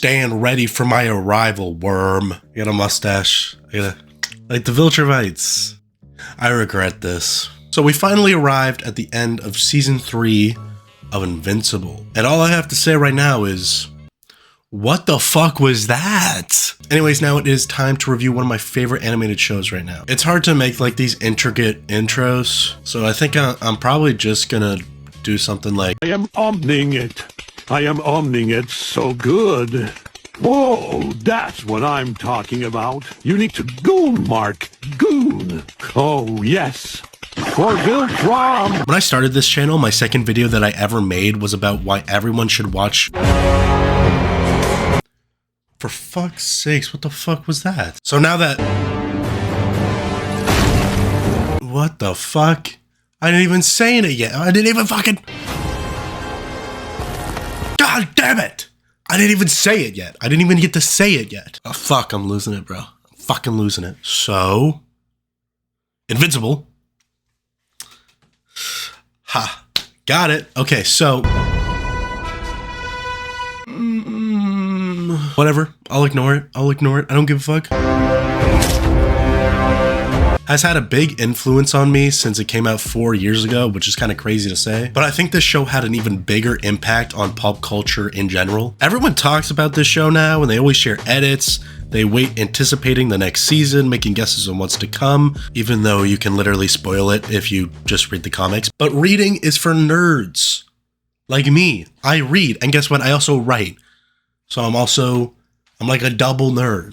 stand ready for my arrival, worm. I got a mustache. Like the Viltrumites. I regret this. So we finally arrived at the end of season 3 of Invincible. And all I have to say right now is, what the fuck was that? Anyways, now it is time to review one of my favorite animated shows right now. It's hard to make like these intricate intros, so I think I'm probably just gonna do something like, I am omning it. I am omning it so good. Whoa, that's what I'm talking about. You need to goon, Mark. Goon. Oh, yes. For Viltrum. When I started this channel, my second video that I ever made was about why everyone should watch... For fuck's sakes, what the fuck was that? So now that... What the fuck? I didn't even say it yet. I didn't even fucking... God damn it! I didn't even say it yet. I didn't even get to say it yet. Oh, fuck, I'm losing it, bro. I'm fucking losing it. So... Invincible. Ha. Got it. Okay, so... Whatever. I'll ignore it. I'll ignore it. I don't give a fuck. Has had a big influence on me since it came out 4 years ago, which is kind of crazy to say. But I think this show had an even bigger impact on pop culture in general. Everyone talks about this show now, and they always share edits. They wait anticipating the next season, making guesses on what's to come, even though you can literally spoil it if you just read the comics. But reading is for nerds. Like me. I read, and guess what? I also write. So I'm like a double nerd.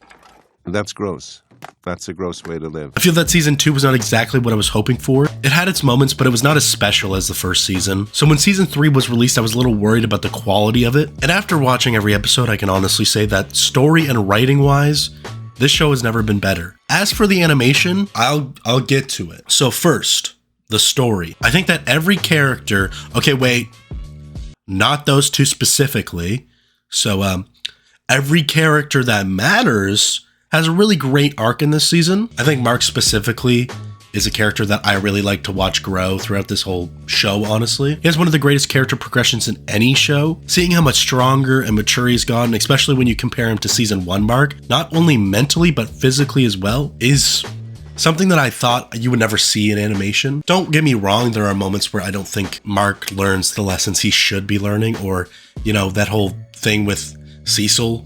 That's gross. That's a gross way to live. I feel that season 2 was not exactly what I was hoping for. It had its moments, but it was not as special as the first season. So when season 3 was released, I was a little worried about the quality of it. And after watching every episode, I can honestly say that story and writing wise, this show has never been better. As for the animation, I'll get to it. So first, the story. I think that every character, okay, wait, not those two specifically. So every character that matters has a really great arc in this season. I think Mark specifically is a character that I really like to watch grow throughout this whole show, honestly. He has one of the greatest character progressions in any show. Seeing how much stronger and mature he's gotten, especially when you compare him to season 1 Mark, not only mentally but physically as well, is something that I thought you would never see in animation. Don't get me wrong, there are moments where I don't think Mark learns the lessons he should be learning, or, you know, that whole thing with Cecil.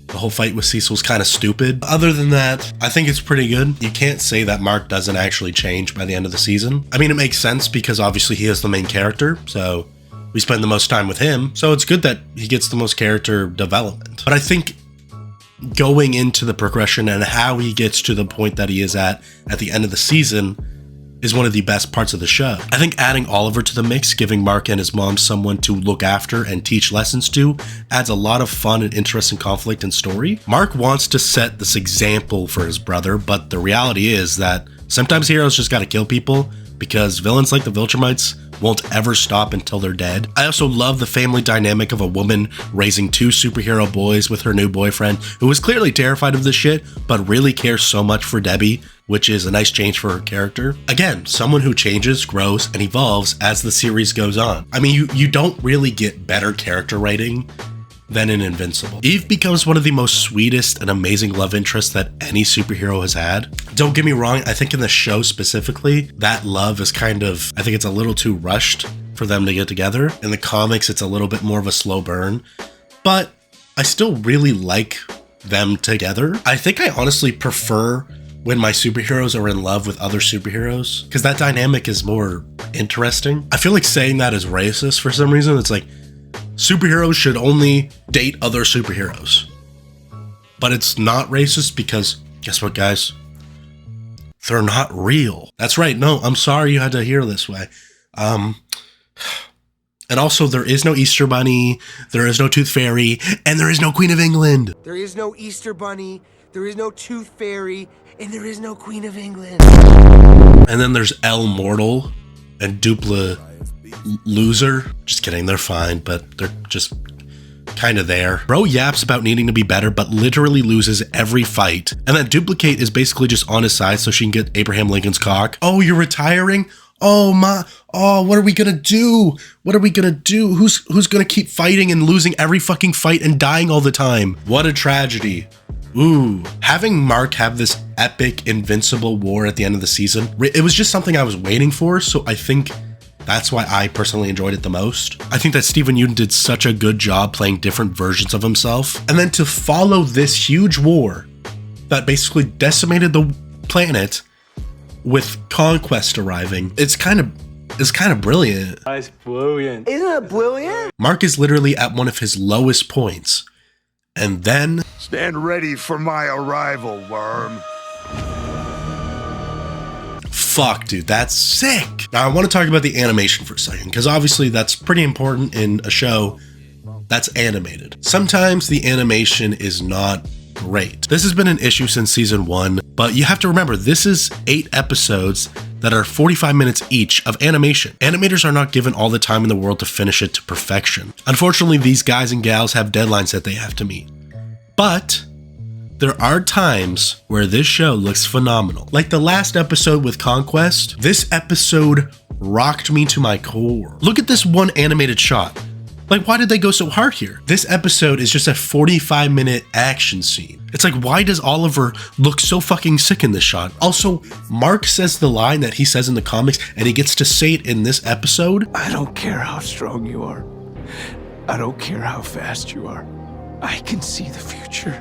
The whole fight with Cecil's kind of stupid. Other than that, I think it's pretty good. You can't say that Mark doesn't actually change by the end of the season. I mean, it makes sense because obviously he is the main character, so we spend the most time with him. So it's good that he gets the most character development. But I think going into the progression and how he gets to the point that he is at the end of the season is one of the best parts of the show. I think adding Oliver to the mix, giving Mark and his mom someone to look after and teach lessons to, adds a lot of fun and interesting conflict and story. Mark wants to set this example for his brother, but the reality is that sometimes heroes just gotta kill people because villains like the Viltrumites won't ever stop until they're dead. I also love the family dynamic of a woman raising 2 superhero boys with her new boyfriend, who is clearly terrified of this shit, but really cares so much for Debbie, which is a nice change for her character. Again, someone who changes, grows, and evolves as the series goes on. I mean, you don't really get better character writing than in Invincible. Eve becomes one of the most sweetest and amazing love interests that any superhero has had. Don't get me wrong, I think in the show specifically, that love is kind of, I think it's a little too rushed for them to get together. In the comics, it's a little bit more of a slow burn, but I still really like them together. I think I honestly prefer when my superheroes are in love with other superheroes, because that dynamic is more interesting. I feel like saying that is racist for some reason. It's like, superheroes should only date other superheroes. But it's not racist because, guess what, guys? They're not real. That's right. No, I'm sorry you had to hear this way. And also, there is no Easter Bunny, there is no Tooth Fairy, and there is no Queen of England. There is no Easter Bunny, there is no Tooth Fairy, and there is no Queen of England. And then there's El Mortal and Dupla Loser. Just kidding, they're fine, but they're just kind of there. Bro yaps about needing to be better, but literally loses every fight. And that Duplicate is basically just on his side so she can get Abraham Lincoln's cock. Oh, you're retiring? what are we gonna do? What are we gonna do? Who's gonna keep fighting and losing every fucking fight and dying all the time? What a tragedy. Ooh, having Mark have this epic Invincible war at the end of the season, it was just something I was waiting for, so I think that's why I personally enjoyed it the most. I think that Stephen Yeun did such a good job playing different versions of himself, and then to follow this huge war that basically decimated the planet with Conquest arriving, it's kind of brilliant. That's brilliant. Isn't it brilliant? Mark is literally at one of his lowest points, and then stand ready for my arrival, worm. Fuck, dude, that's sick. Now, I want to talk about the animation for a second, because obviously that's pretty important in a show that's animated. Sometimes the animation is not great. This has been an issue since season 1, but you have to remember, this is 8 episodes that are 45 minutes each of animation. Animators are not given all the time in the world to finish it to perfection. Unfortunately, these guys and gals have deadlines that they have to meet. But there are times where this show looks phenomenal. Like the last episode with Conquest, this episode rocked me to my core. Look at this one animated shot. Like, why did they go so hard here? This episode is just a 45-minute action scene. It's like, why does Oliver look so fucking sick in this shot? Also, Mark says the line that he says in the comics, and he gets to say it in this episode. I don't care how strong you are. I don't care how fast you are. I can see the future.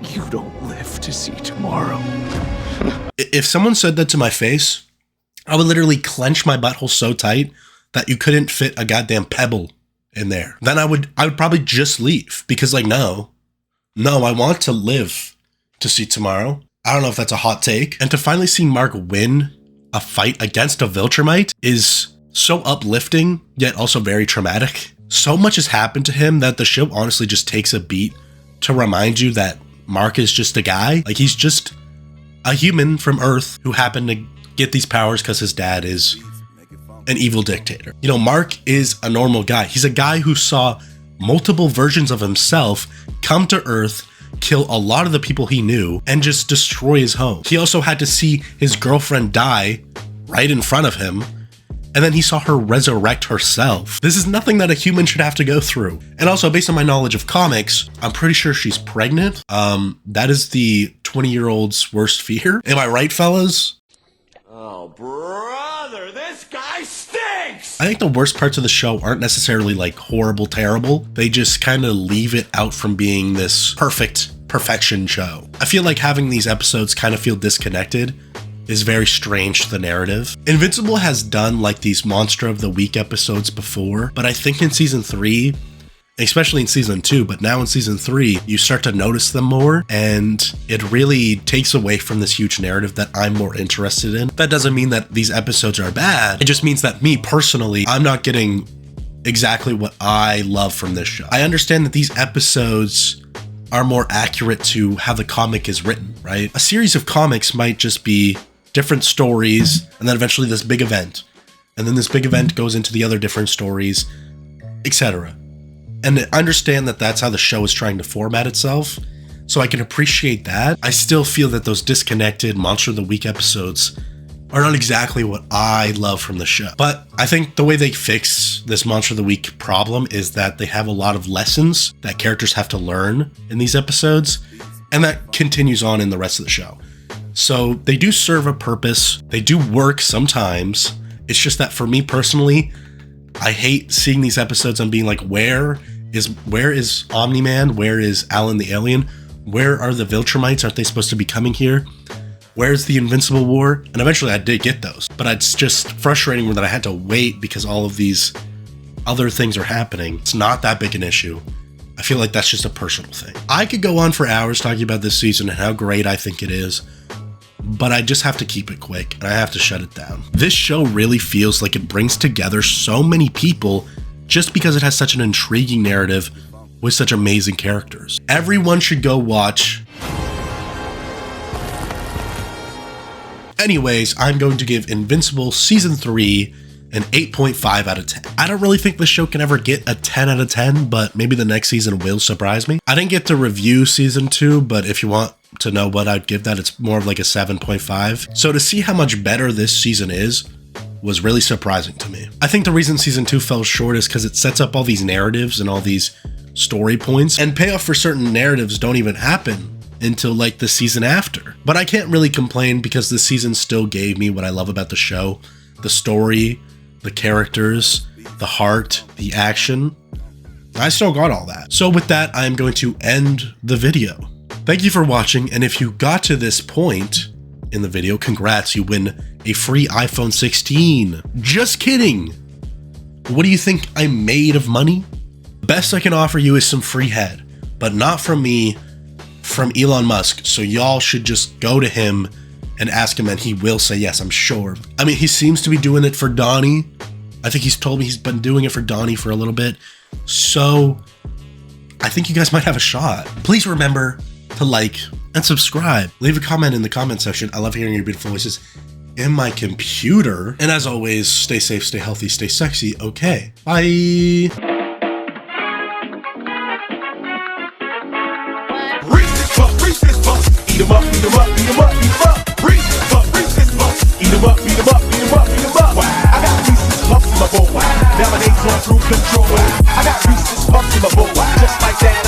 You don't live to see tomorrow. If someone said that to my face, I would literally clench my butthole so tight that you couldn't fit a goddamn pebble in there. Then I would probably just leave, because like, no, I want to live to see tomorrow. I don't know if that's a hot take. And to finally see Mark win a fight against a Viltrumite is so uplifting, yet also very traumatic. So much has happened to him that the show honestly just takes a beat to remind you that Mark is just a guy. Like, he's just a human from Earth who happened to get these powers because his dad is an evil dictator. You know, Mark is a normal guy. He's a guy who saw multiple versions of himself come to Earth, kill a lot of the people he knew, and just destroy his home. He also had to see his girlfriend die right in front of him, and then he saw her resurrect herself. This is nothing that a human should have to go through. And also, based on my knowledge of comics, I'm pretty sure she's pregnant. That is the 20-year-old's worst fear. Am I right, fellas? Oh, brother, this guy stinks! I think the worst parts of the show aren't necessarily like horrible, terrible. They just kind of leave it out from being this perfection show. I feel like having these episodes kind of feel disconnected is very strange to the narrative. Invincible has done like these Monster of the Week episodes before, but I think in season 3, especially in season 2, but now in season 3, you start to notice them more, and it really takes away from this huge narrative that I'm more interested in. That doesn't mean that these episodes are bad. It just means that me personally, I'm not getting exactly what I love from this show. I understand that these episodes are more accurate to how the comic is written, right? A series of comics might just be different stories, and then eventually this big event. And then this big event goes into the other different stories, etc. And I understand that that's how the show is trying to format itself, so I can appreciate that. I still feel that those disconnected Monster of the Week episodes are not exactly what I love from the show. But I think the way they fix this Monster of the Week problem is that they have a lot of lessons that characters have to learn in these episodes, and that continues on in the rest of the show. So they do serve a purpose. They do work sometimes. It's just that for me personally, I hate seeing these episodes and being like, where is Omni-Man? Where is Alan the Alien? Where are the Viltrumites? Aren't they supposed to be coming here? Where's the Invincible War? And eventually I did get those, but it's just frustrating that I had to wait because all of these other things are happening. It's not that big an issue. I feel like that's just a personal thing. I could go on for hours talking about this season and how great I think it is, but I just have to keep it quick and I have to shut it down. This show really feels like it brings together so many people just because it has such an intriguing narrative with such amazing characters. Everyone should go watch. Anyways, I'm going to give Invincible Season 3 an 8.5 out of 10. I don't really think the show can ever get a 10 out of 10, but maybe the next season will surprise me. I didn't get to review Season 2, but if you want to know what I'd give that, it's more of like a 7.5. So to see how much better this season is was really surprising to me. I think the reason season 2 fell short is because it sets up all these narratives and all these story points, and payoff for certain narratives don't even happen until like the season after. But I can't really complain because this season still gave me what I love about the show: the story, the characters, the heart, the action. I still got all that. So with that, I'm going to end the video. Thank you for watching, and if you got to this point in the video, congrats, you win a free iPhone 16. Just kidding. What do you think I made of money? The best I can offer you is some free head, but not from me, from Elon Musk. So y'all should just go to him and ask him, and he will say yes, I'm sure. I mean, he seems to be doing it for Donnie. I think he's told me he's been doing it for Donnie for a little bit. So I think you guys might have a shot. Please remember to like and subscribe. Leave a comment in the comment section. I love hearing your beautiful voices in my computer. And as always, stay safe, stay healthy, stay sexy. Okay, bye. Reach this fuck, eat 'em up, eat 'em up, eat 'em up, eat 'em up. Reach this fuck, eat 'em up, eat 'em up, eat 'em up, eat 'em up. I got Reese's puffs in my bowl. Nowadays on through control. I got Reese's puffs in my bowl. Just like that.